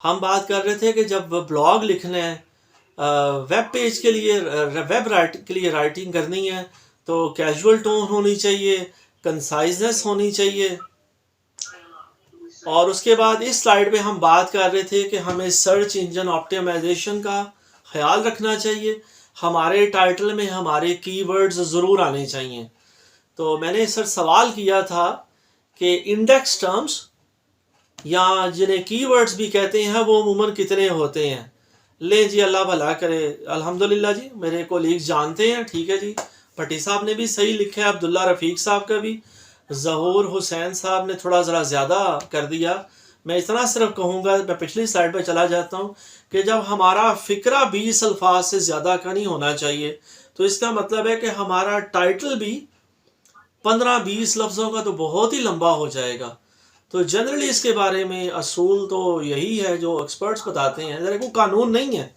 हम बात कर रहे थे कि जब ब्लॉग लिखना है, वेब पेज के लिए, वेब राइट के लिए राइटिंग करनी है, तो कैजुअल टोन होनी चाहिए, कंसाइजनेस होनी चाहिए। और उसके बाद इस स्लाइड पे हम बात कर रहे थे कि हमें सर्च इंजन ऑप्टिमाइजेशन का ख्याल रखना चाहिए। हमारे टाइटल में हमारे कीवर्ड्स ज़रूर आने चाहिए। तो मैंने सर सवाल किया था कि इंडेक्स टर्म्स या जिन्हें कीवर्ड्स भी कहते हैं वो अमूमन कितने होते हैं। ले जी, अल्लाह भला करे। अल्हम्दुलिल्लाह जी, मेरे कोलीग जानते हैं। ठीक है जी, भट्टी साहब ने भी सही लिखा है, अब्दुल्ला रफ़ीक साहब का भी, ज़हूर हुसैन साहब ने थोड़ा ज़रा ज़्यादा कर दिया। मैं इतना सिर्फ कहूँगा, मैं पिछली स्लाइड पर चला जाता हूँ कि जब हमारा फ़िक्रा 20 अल्फाज से ज़्यादा का नहीं होना चाहिए, तो इसका मतलब है कि हमारा टाइटल भी 15-20 लफ्ज़ों का तो बहुत ही लंबा हो जाएगा। तो जनरली इसके बारे में असूल तो यही है जो एक्सपर्ट्स बताते हैं। जरा कोई कानून नहीं है,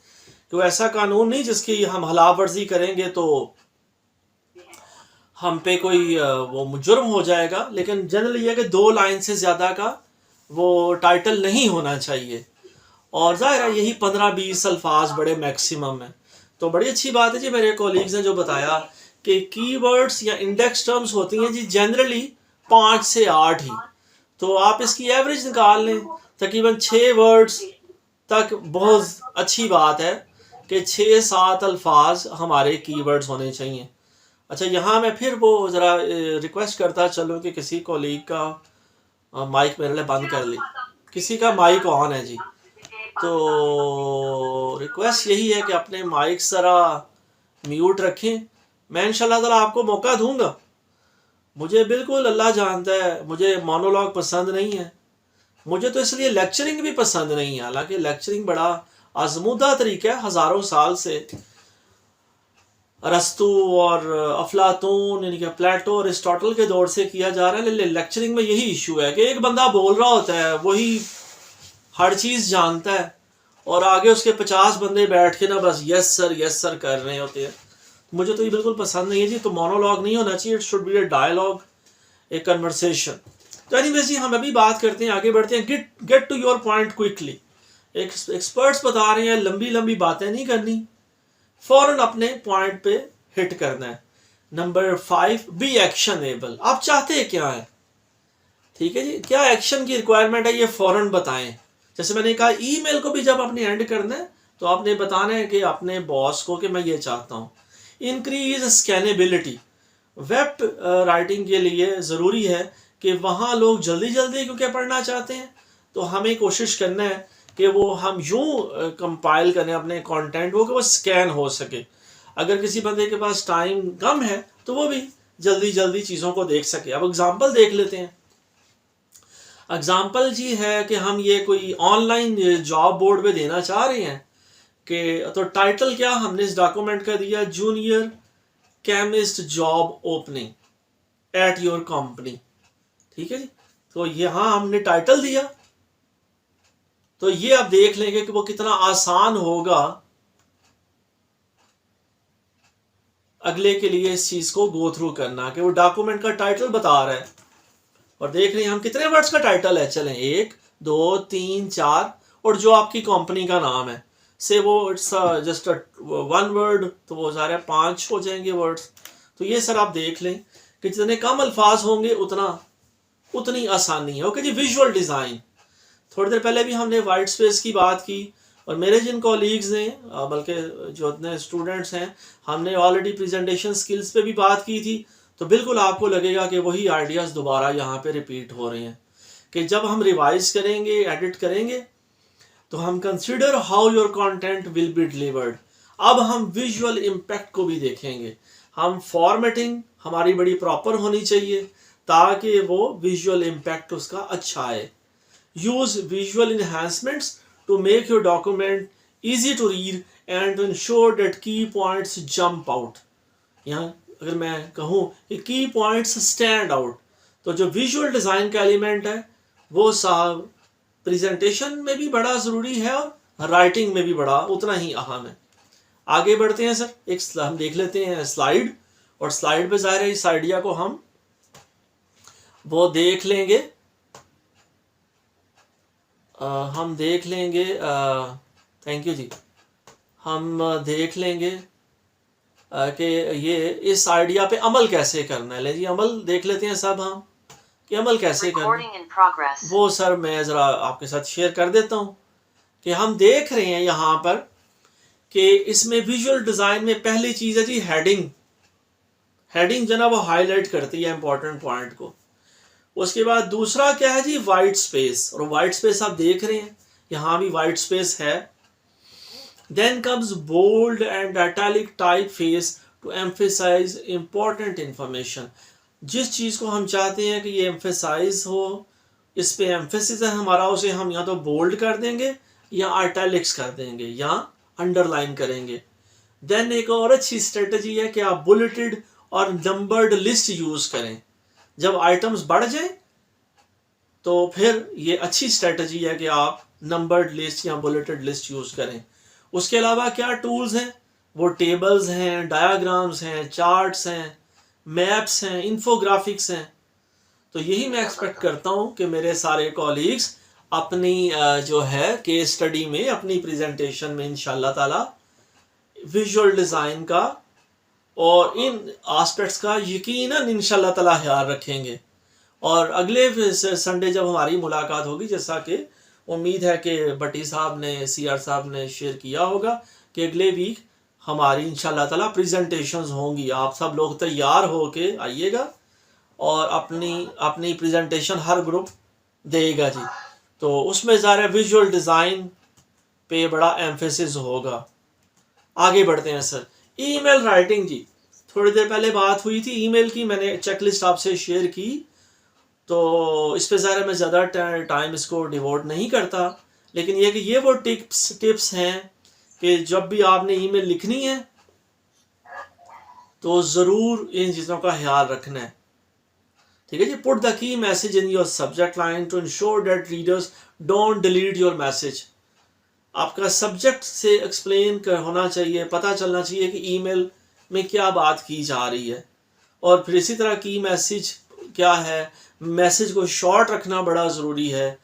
कोई ऐसा कानून नहीं जिसकी हम खिलाफ वर्जी करेंगे तो हम पे कोई वो जुर्म हो जाएगा। लेकिन जनरली ये कि 2 लाइन से ज़्यादा का वो टाइटल नहीं होना चाहिए। और ज़ाहिर है यही 15-20 अल्फाज बड़े मैक्सिमम है। तो बड़ी अच्छी बात है जी, मेरे कोलीग्स ने जो बताया कि कीवर्ड्स या इंडेक्स टर्म्स होती हैं जी जनरली 5 से 8 ही। तो आप इसकी एवरेज निकाल लें, तकरीबन 6 वर्ड्स तक बहुत अच्छी बात है कि 6-7 अल्फाज हमारे कीवर्ड्स होने चाहिए। अच्छा, यहाँ मैं फिर वो ज़रा रिक्वेस्ट करता चलूँ कि किसी कोलीग का माइक मेरे लिए बंद कर ली। किसी का माइक ऑन है जी, तो रिक्वेस्ट यही है कि अपने माइक ज़रा म्यूट रखें। मैं इंशाल्लाह ताला आपको मौका दूंगा। मुझे बिल्कुल अल्लाह जानता है, मुझे मोनोलॉग पसंद नहीं है। मुझे तो इसलिए लेक्चरिंग भी पसंद नहीं है। हालांकि लेक्चरिंग बड़ा आजमूदा तरीका है, हज़ारों साल से अरस्तु और अफलातून यानी कि प्लेटो और अरिस्टोटल के दौर से किया जा रहा है। लेकिन लेक्चरिंग में यही इशू है कि एक बंदा बोल रहा होता है, वही हर चीज़ जानता है, और आगे उसके 50 बंदे बैठ के ना बस यस सर कर रहे होते हैं। मुझे तो ये बिल्कुल पसंद नहीं है जी। तो मोनोलॉग नहीं होना चाहिए, it should be a dialogue, a conversation. तो एनीवेज जी, हम अभी बात करते हैं, आगे बढ़ते हैं। Get to your point quickly. Experts बता रहे हैं लंबी लंबी बातें नहीं करनी, फौरन अपने पॉइंट पे हिट करना है। Number 5, be actionable. आप चाहते क्या है? ठीक है जी, क्या एक्शन की रिक्वायरमेंट है ये फौरन बताएं। जैसे मैंने कहा, ईमेल को भी जब आपने एंड करना है तो आपने बताना है कि अपने बॉस को कि मैं ये चाहता हूँ। इंक्रीज स्कैनेबिलिटी। वेब राइटिंग के लिए ज़रूरी है कि वहाँ लोग जल्दी जल्दी क्योंकि पढ़ना चाहते हैं, तो हमें कोशिश करना है कि वो हम यूँ कंपाइल करें अपने कंटेंट को कि वो स्कैन हो सके। अगर किसी बंदे के पास टाइम कम है तो वो भी जल्दी जल्दी चीज़ों को देख सके। अब एग्जांपल देख लेते हैं। एग्जांपल जी है कि हम ये कोई ऑनलाइन जॉब बोर्ड पे देना चाह रहे हैं कि, तो टाइटल क्या हमने इस डॉक्यूमेंट का दिया, junior chemist job opening at your company. ठीक है जी, तो यहाँ हमने टाइटल दिया। तो ये आप देख लेंगे कि वो कितना आसान होगा अगले के लिए इस चीज को गो थ्रू करना, कि वो डॉक्यूमेंट का टाइटल बता रहा है। और देख रहे हैं हम कितने वर्ड्स का टाइटल है। चलें 1 2 3 4, और जो आपकी कंपनी का नाम है से वो इट्स जस्ट 1 वर्ड, तो वो सारे 5 हो जाएंगे वर्ड्स। तो ये सर आप देख लें कि जितने कम अल्फाज होंगे उतनी आसानी है। ओके जी, विजुअल डिज़ाइन। थोड़ी देर पहले भी हमने वाइट स्पेस की बात की, और मेरे जिन कॉलीग्स ने, बल्कि जो इतने स्टूडेंट्स हैं, हमने ऑलरेडी प्रेजेंटेशन स्किल्स पे भी बात की थी। तो बिल्कुल आपको लगेगा कि वही आइडियाज़ दोबारा यहाँ पे रिपीट हो रहे हैं कि जब हम रिवाइज करेंगे, एडिट करेंगे, तो हम consider how your content will be delivered. अब हम विजुअल इम्पैक्ट को भी देखेंगे। हम फॉर्मेटिंग हमारी बड़ी प्रॉपर होनी चाहिए ताकि वो विजुअल इम्पैक्ट उसका अच्छा आए। Use visual enhancements to make your document easy to read and to ensure that key points jump out। यहाँ अगर मैं कहूँ कि की पॉइंट्स स्टैंड आउट, तो जो विजुअल डिज़ाइन का एलिमेंट है वो साहब प्रेजेंटेशन में भी बड़ा ज़रूरी है और राइटिंग में भी बड़ा उतना ही अहम है। आगे बढ़ते हैं सर, एक हम देख लेते हैं स्लाइड, और स्लाइड पे ज़ाहिर है इस आइडिया को हम वो देख लेंगे। हम देख लेंगे, थैंक यू जी, हम देख लेंगे कि ये इस आइडिया पे अमल कैसे करना है। ले जी अमल देख लेते हैं सब हम कि अमल कैसे करना है। वो सर मैं ज़रा आपके साथ शेयर कर देता हूँ कि हम देख रहे हैं यहाँ पर कि इसमें विजुअल डिज़ाइन में पहली चीज़ है जी हेडिंग। हेडिंग जो ना वो हाईलाइट करती है इंपॉर्टेंट पॉइंट को। उसके बाद दूसरा क्या है जी, वाइट स्पेस। और वाइट स्पेस आप देख रहे हैं यहाँ भी वाइट स्पेस है। Then comes bold and italic type face to emphasize important information. जिस चीज़ को हम चाहते हैं कि ये एम्फेसाइज हो, इस पे एम्फेसिस है हमारा, उसे हम या तो बोल्ड कर देंगे या इटैलिक्स कर देंगे या अंडरलाइन करेंगे। देन एक और अच्छी स्ट्रेटजी है कि आप बुलेटेड और नंबर्ड लिस्ट यूज़ करें। जब आइटम्स बढ़ जाए तो फिर ये अच्छी स्ट्रेटजी है कि आप नंबर्ड लिस्ट या बुलेटेड लिस्ट यूज़ करें। उसके अलावा क्या टूल्स हैं, वो टेबल्स हैं, डायग्राम्स हैं, चार्ट्स हैं, मैप्स हैं, इन्फोग्राफिक्स हैं। तो यही मैं एक्सपेक्ट करता हूँ कि मेरे सारे कॉलीग्स अपनी जो है केस स्टडी में, अपनी प्रेजेंटेशन में इंशाल्लाह ताला विजुअल डिज़ाइन का और इन एस्पेक्ट्स का यकीनन इंशाल्लाह ताला ख्याल रखेंगे। और अगले संडे जब हमारी मुलाकात होगी, जैसा कि उम्मीद है कि भट्टी साहब ने, सीआर साहब ने शेयर किया होगा कि अगले वीक हमारी इंशाल्लाह ताला प्रेजेंटेशंस होंगी। आप सब लोग तैयार हो के आइएगा और अपनी अपनी प्रेजेंटेशन हर ग्रुप देगा जी। तो उसमें ज़रा विजुअल डिज़ाइन पे बड़ा एम्फेसिस होगा। आगे बढ़ते हैं सर। ईमेल राइटिंग जी, थोड़ी देर पहले बात हुई थी ईमेल की, मैंने चेकलिस्ट आपसे शेयर की, तो इस पे ज़रा मैं ज़्यादा टाइम इसको डिवोट नहीं करता। लेकिन ये वो टिप्स हैं कि जब भी आपने ईमेल लिखनी है तो ज़रूर इन चीज़ों का ख्याल रखना है। ठीक है जी। Put the key message in your subject line to ensure that readers don't delete your message. आपका सब्जेक्ट से एक्सप्लेन होना चाहिए, पता चलना चाहिए कि ईमेल में क्या बात की जा रही है। और फिर इसी तरह की मैसेज क्या है, मैसेज को शॉर्ट रखना बड़ा ज़रूरी है।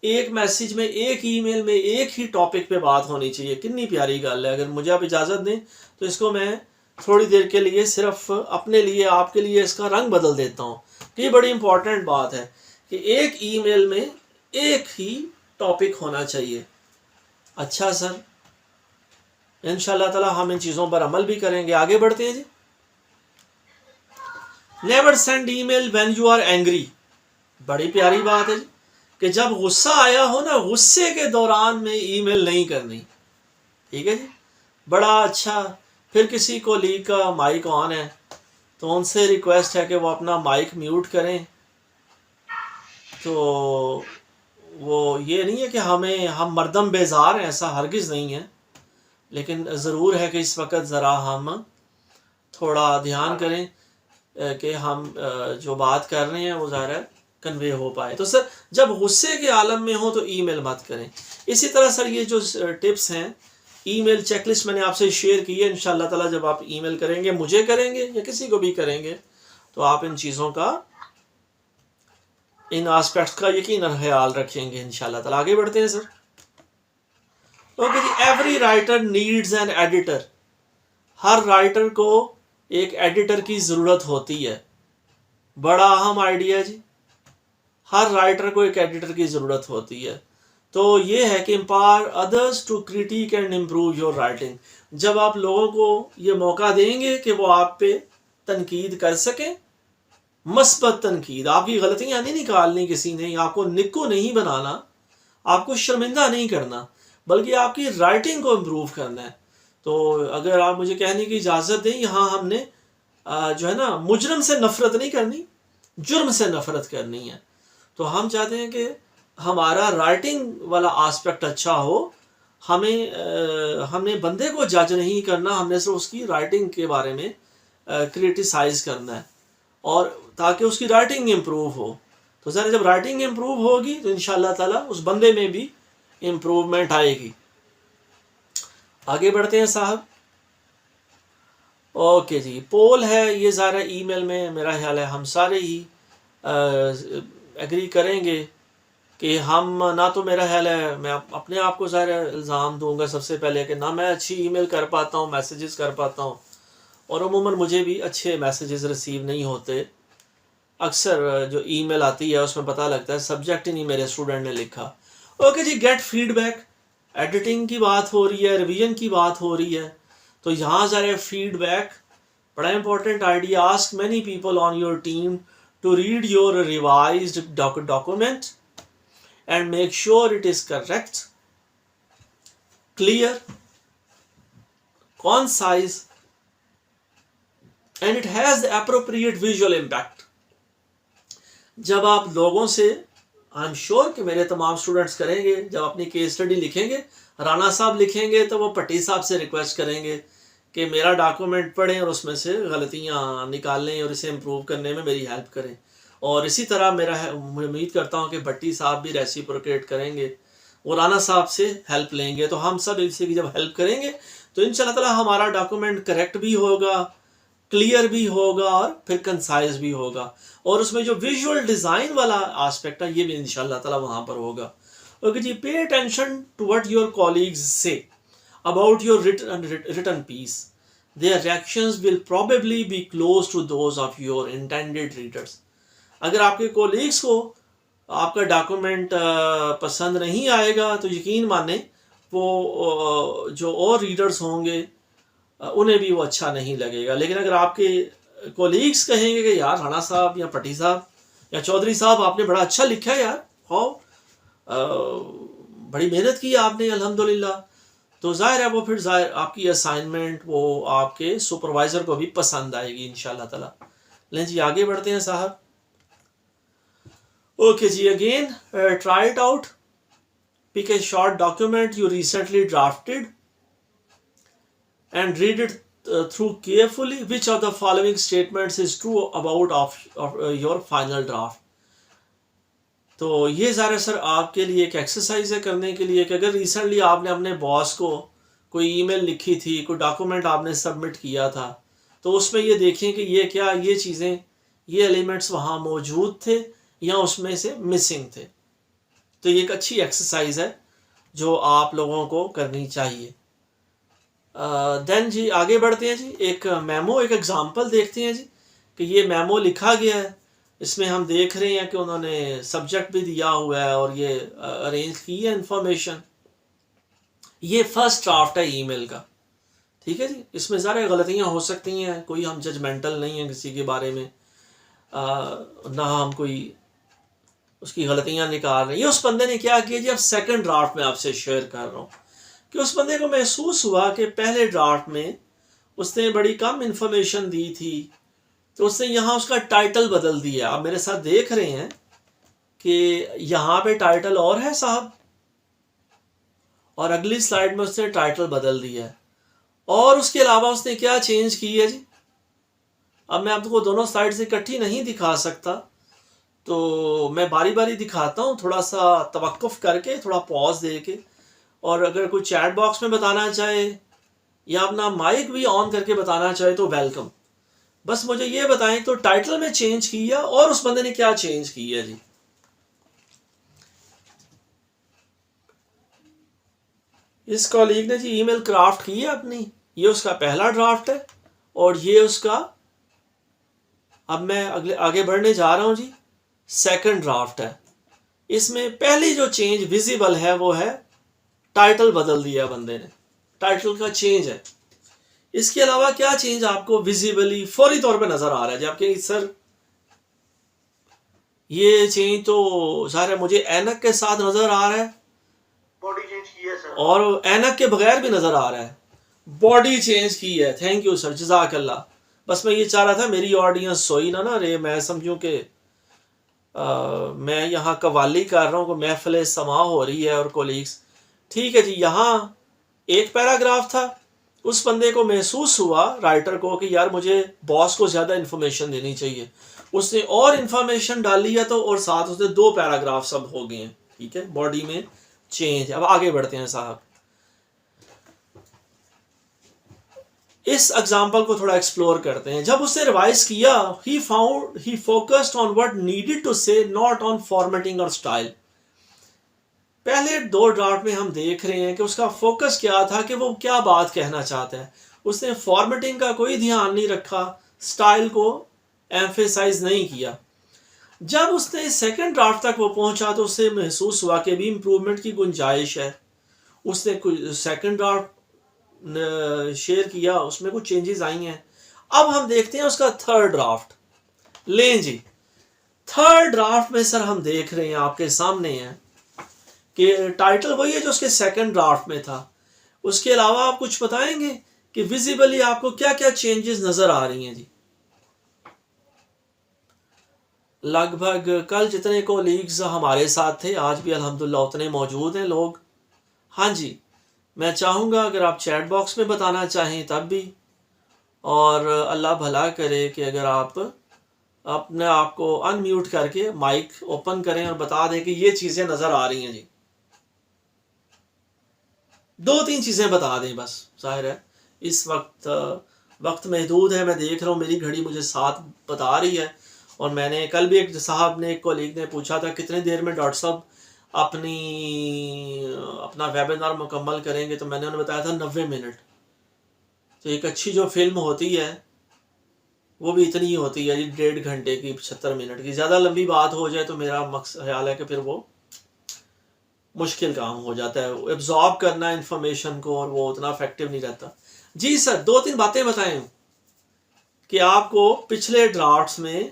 एक मैसेज में, एक ईमेल में एक ही टॉपिक पे बात होनी चाहिए। कितनी प्यारी गल है। अगर मुझे आप इजाज़त दें तो इसको मैं थोड़ी देर के लिए सिर्फ अपने लिए, आपके लिए इसका रंग बदल देता हूँ। ये बड़ी इंपॉर्टेंट बात है कि एक ईमेल में एक ही टॉपिक होना चाहिए। अच्छा सर, इंशाल्लाह ताला हम इन चीज़ों पर अमल भी करेंगे। आगे बढ़ते हैं जी। Never send email when you are angry. बड़ी प्यारी बात है जी कि जब गुस्सा आया हो ना, गुस्से के दौरान में ईमेल नहीं करनी। ठीक है जी, बड़ा अच्छा। फिर किसी कोलीग का माइक ऑन है तो उनसे रिक्वेस्ट है कि वो अपना माइक म्यूट करें। तो वो ये नहीं है कि हम मर्दम बेजार हैं, ऐसा हरगिज़ नहीं है। लेकिन ज़रूर है कि इस वक्त ज़रा हम थोड़ा ध्यान करें कि हम जो बात कर रहे हैं वो ज़रा कन्वे हो पाए। तो सर जब गुस्से के आलम में हो तो ईमेल मत करें। इसी तरह सर ये जो टिप्स हैं, ईमेल चेकलिस्ट मैंने आपसे शेयर की है। इंशाल्लाह ताला जब आप ईमेल करेंगे, मुझे करेंगे या किसी को भी करेंगे, तो आप इन चीज़ों का, इन एस्पेक्ट्स का यकीनन ख्याल रखेंगे इंशाल्लाह ताला। आगे बढ़ते हैं सर। ओके जी। Every writer needs an editor. हर राइटर को एक एडिटर की ज़रूरत होती है। बड़ा अहम आइडिया जी। हर राइटर को एक एडिटर की ज़रूरत होती है। तो ये है कि empower others to critique and improve your writing. जब आप लोगों को ये मौका देंगे कि वो आप पे तनकीद कर सकें, मस्बत तनकीद, आपकी गलतियाँ नहीं निकालनी किसी ने, आपको निक्को नहीं बनाना, आपको शर्मिंदा नहीं करना, बल्कि आपकी राइटिंग को इम्प्रूव करना है। तो अगर आप मुझे कहने की इजाज़त दें, यहाँ हमने जो है ना, मुजरम से नफ़रत नहीं करनी, जुर्म से नफ़रत करनी है। तो हम चाहते हैं कि हमारा राइटिंग वाला आस्पेक्ट अच्छा हो। हमने बंदे को जज नहीं करना, हमने सिर्फ उसकी राइटिंग के बारे में क्रिटिसाइज़ करना है, और ताकि उसकी राइटिंग इम्प्रूव हो। तो सर जब राइटिंग इम्प्रूव होगी तो इंशाल्लाह ताला उस बंदे में भी इम्प्रूवमेंट आएगी। आगे बढ़ते हैं साहब। ओके जी। पोल है ये ज़रा ईमेल में, मेरा ख्याल है हम सारे ही एग्री करेंगे कि हम ना, तो मेरा ख्याल है मैं अपने आप को ज़ाहिर है इल्ज़ाम दूंगा सबसे पहले कि ना मैं अच्छी ईमेल कर पाता हूँ, मैसेजेस कर पाता हूँ, और अमूमन मुझे भी अच्छे मैसेजेस रिसीव नहीं होते। अक्सर जो ईमेल आती है उसमें पता लगता है सब्जेक्ट ही नहीं मेरे स्टूडेंट ने लिखा। ओके जी, गेट फीडबैक, एडिटिंग की बात हो रही है, रिवीजन की बात हो रही है, तो यहाँ ज़रा फीडबैक बड़ा important idea. Ask many people on your team to read your revised document and make sure it is correct, clear, concise, and it has the appropriate visual impact. जब आप लोगों से, आई एम श्योर कि मेरे तमाम students करेंगे, जब अपनी केस स्टडी लिखेंगे, राना साहब लिखेंगे तो वो पट्टी साहब से रिक्वेस्ट करेंगे कि मेरा डॉक्यूमेंट पढ़ें और उसमें से गलतियाँ निकालें और इसे इम्प्रूव करने में मेरी हेल्प करें। और इसी तरह मैं उम्मीद करता हूँ कि भट्टी साहब भी रेसिप्रोकेट करेंगे और राना साहब से हेल्प लेंगे। तो हम सब इनसे की जब हेल्प करेंगे तो इंशाल्लाह ताला हमारा डॉक्यूमेंट करेक्ट भी होगा, क्लियर भी होगा और फिर कंसाइज भी होगा, और उसमें जो विजुअल डिज़ाइन वाला एस्पेक्ट है ये भी इंशाल्लाह ताला वहाँ पर होगा। ओके जी, pay attention to what your colleagues say about your written piece. Their reactions will probably be close to those of your intended readers. अगर आपके कोलीग्स को आपका डॉक्यूमेंट पसंद नहीं आएगा तो यकीन माने वो जो और रीडर्स होंगे उन्हें भी वो अच्छा नहीं लगेगा। लेकिन अगर आपके कोलीग्स कहेंगे कि यार राणा साहब या पट्टी साहब या चौधरी साहब आपने बड़ा अच्छा लिखा है यार, बड़ी मेहनत की आपने अल्हम्दुलिल्लाह, तो जाहिर है वो फिर जाहिर आपकी असाइनमेंट वो आपके सुपरवाइज़र को भी पसंद आएगी इंशाल्लाह ताला। लें जी, आगे बढ़ते हैं साहब। Okay ji, again try it out. Pick a short document you recently drafted and read it through carefully. Which of the following statements is true about your final draft? तो ये ज़रा सर आपके लिए एक एक्सरसाइज है करने के लिए कि अगर रिसेंटली आपने अपने बॉस को कोई ईमेल लिखी थी, कोई डॉक्यूमेंट आपने सबमिट किया था, तो उसमें ये देखें कि ये क्या, ये चीज़ें, ये एलिमेंट्स वहाँ मौजूद थे या उसमें से मिसिंग थे। तो ये एक अच्छी एक्सरसाइज है जो आप लोगों को करनी चाहिए। देन जी आगे बढ़ते हैं जी, एक मेमो, एक एग्जांपल देखते हैं जी कि ये मेमो लिखा गया है। इसमें हम देख रहे हैं कि उन्होंने सब्जेक्ट भी दिया हुआ है और ये अरेंज की है इंफॉर्मेशन। ये फर्स्ट ड्राफ्ट है ईमेल का, ठीक है जी। इसमें ज़रा गलतियाँ हो सकती हैं, कोई हम जजमेंटल नहीं हैं किसी के बारे में, ना हम कोई उसकी गलतियां निकाल रहे हैं। उस बंदे ने क्या किया जी, अब सेकंड ड्राफ्ट में आपसे शेयर कर रहा हूँ कि उस बंदे को महसूस हुआ कि पहले ड्राफ्ट में उसने बड़ी कम इंफॉर्मेशन दी थी, तो उसने यहाँ उसका टाइटल बदल दिया। आप मेरे साथ देख रहे हैं कि यहाँ पे टाइटल और है साहब, और अगली स्लाइड में उसने टाइटल बदल दिया है। और उसके अलावा उसने क्या चेंज की है जी, अब मैं आपको दोनों साइड से इकट्ठी नहीं दिखा सकता, तो मैं बारी बारी दिखाता हूँ, थोड़ा सा तवक्कुफ करके, थोड़ा पॉज दे के। और अगर कोई चैट बॉक्स में बताना चाहे या अपना माइक भी ऑन करके बताना चाहे तो वेलकम। बस मुझे ये बताएं तो टाइटल में चेंज किया और उस बंदे ने क्या चेंज किया जी। इस कॉलीग ने जी ईमेल क्राफ्ट की है अपनी, ये उसका पहला ड्राफ्ट है और ये उसका, अब मैं आगे बढ़ने जा रहा हूँ जी, सेकंड ड्राफ्ट है। इसमें पहली जो चेंज विजिबल है वो है टाइटल बदल दिया बंदे ने, टाइटल का चेंज है। इसके अलावा क्या चेंज आपको विजिबली फौरी तौर पे नजर आ रहा है जी? आपके सर ये चेंज तो सारा मुझे ऐनक के साथ नजर आ रहा है, बॉडी चेंज की है सर, और ऐनक के बगैर भी नजर आ रहा है, बॉडी चेंज की है। थैंक यू सर, जज़ाकल्लाह। बस मैं ये चाह रहा था मेरी ऑडियंस सोई ना रे, मैं समझूं कि मैं यहाँ कवाली कर रहा हूँ कि महफिल समा हो रही है और कोलीग्स, ठीक है जी। यहाँ एक पैराग्राफ था, उस बंदे को महसूस हुआ, राइटर को, कि यार मुझे बॉस को ज़्यादा इन्फॉर्मेशन देनी चाहिए। उसने और इन्फॉर्मेशन डाली है तो, और साथ उसने 2 पैराग्राफ सब हो गए हैं, ठीक है, बॉडी में चेंज। अब आगे बढ़ते हैं साहब, इस एग्जाम्पल को थोड़ा एक्सप्लोर करते हैं। जब उसने रिवाइज किया, he focused on what needed to say, not on formatting और स्टाइल। पहले 2 ड्राफ्ट में हम देख रहे हैं कि उसका फोकस क्या था, कि वो क्या बात कहना चाहता है। उसने फॉर्मेटिंग का कोई ध्यान नहीं रखा, स्टाइल को एम्फेसाइज नहीं किया। जब उसने सेकंड ड्राफ्ट तक वो पहुंचा तो उसे महसूस हुआ कि भी इम्प्रूवमेंट की गुंजाइश है। उसने कुछ सेकंड ड्राफ्ट शेयर किया, उसमें कुछ चेंजेस आई हैं। अब हम देखते हैं उसका थर्ड ड्राफ्ट। लें जी, थर्ड ड्राफ्ट में सर हम देख रहे हैं, आपके सामने है कि टाइटल वही है जो उसके सेकंड ड्राफ्ट में था। उसके अलावा आप कुछ बताएंगे कि विजिबली आपको क्या क्या चेंजेस नजर आ रही हैं जी? लगभग कल जितने कोलीग्स हमारे साथ थे, आज भी अल्हम्दुलिल्लाह उतने मौजूद हैं लोग। हाँ जी, मैं चाहूँगा अगर आप चैट बॉक्स में बताना चाहें तब भी, और अल्लाह भला करे कि अगर आप अपने आप को अनम्यूट करके माइक ओपन करें और बता दें कि ये चीज़ें नज़र आ रही हैं जी। 2-3 चीज़ें बता दें बस। जाहिर है इस वक्त महदूद है, मैं देख रहा हूँ मेरी घड़ी मुझे 7 बता रही है। और मैंने कल भी एक कोलीग ने पूछा था कितने देर में डॉक्टर साहब अपना वेबिनार मुकम्मल करेंगे, तो मैंने उन्हें बताया था 90 मिनट। तो एक अच्छी जो फिल्म होती है वो भी इतनी ही होती है जी, 1.5 घंटे की, 75 मिनट की। ज़्यादा लंबी बात हो जाए तो मेरा ख्याल है कि फिर वो मुश्किल काम हो जाता है एब्जॉर्ब करना इंफॉर्मेशन को, और वो उतना इफेक्टिव नहीं रहता। जी सर, 2-3 बातें बताएं कि आपको पिछले ड्राफ्ट्स में